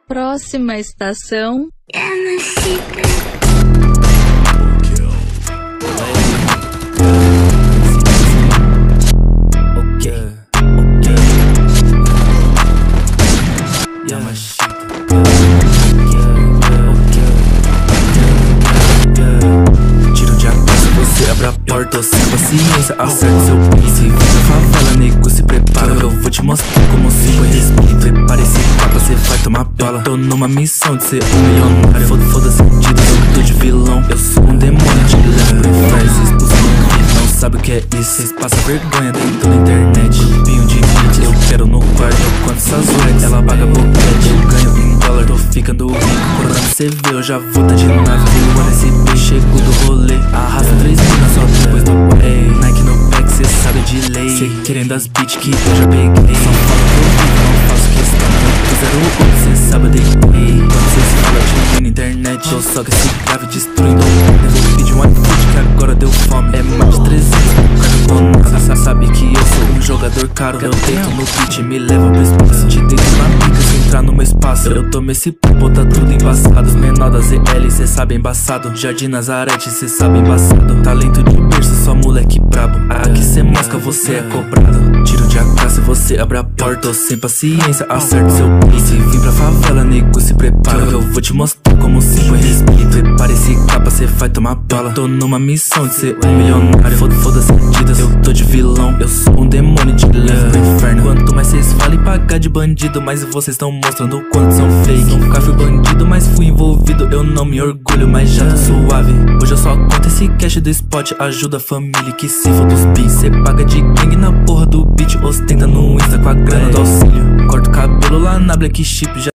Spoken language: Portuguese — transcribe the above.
Próxima estação. Tiro de abraço, você abre a porta, sem paciência, acerta seu pince. Vem pra favela, nego, se prepara, eu vou te mostrar como se põe respeito. Prepara esse capa, cê vai tomar bala. Tô numa missão de ser um milionário. Foda-se sentido, eu tô de vilão. Eu sou um demônio, te levo pro inferno. Cês não sabe o que é isso, cês passam vergonha dentro da internet. Chupinho de hit, eu quero no quarto. Quando essas horas, ela paga boquete. Eu ganho em dólar, tô ficando rico. Quando cê vê, eu já vou tá de nave. Quando esse bicho chegou do rolê, arrasta 3 minas só depois do play. Nike no pack, cê sabe de lei. Cê querendo as beats que eu já peguei. Só falo que eu vivo, não faço questão. Eu 08, cê sabe eu deitei. Quando cês falam de mim na internet, eu só que esse grave destruindo. Eu vou pedir um iFood que agora deu fome. É mais de 300, carbonadas. Sabe que eu sou um jogador caro. Eu deito no beat, me leva pro espaço. Te deito na pica se entrar no meu espaço. Eu tomei esse pô, tá tudo embaçado. Os menor da ZL, cê sabe embaçado. Jardim Nazarete, cê sabe embaçado. Talento de berço, só moleque brabo. Aqui cê mosca, você é cobrado. Tiro de AK, você abre a porta. Sem paciência, acerta seu pince. Vim pra favela, nego, se prepara, eu vou te mostrar como se põe respeito. Prepara esse capa, cê vai tomar bala. Tô numa missão de ser um milionário. Foda-se sentidas, eu tô de vilão. Eu sou um demônio, te levo pro inferno. Quanto mais cês falam em pagar de bandido, mais vocês tão mostrando o quanto são fake. Nunca fui bandido, mas fui envolvido. Eu não me orgulho, mas já tô suave. Hoje eu só conto esse cash do spot. Ajuda a família que se for dos bis. Cê paga de gangue na porra do beat. Ostenta no Insta com a grana do auxílio. Corta o cabelo lá na Black Chip.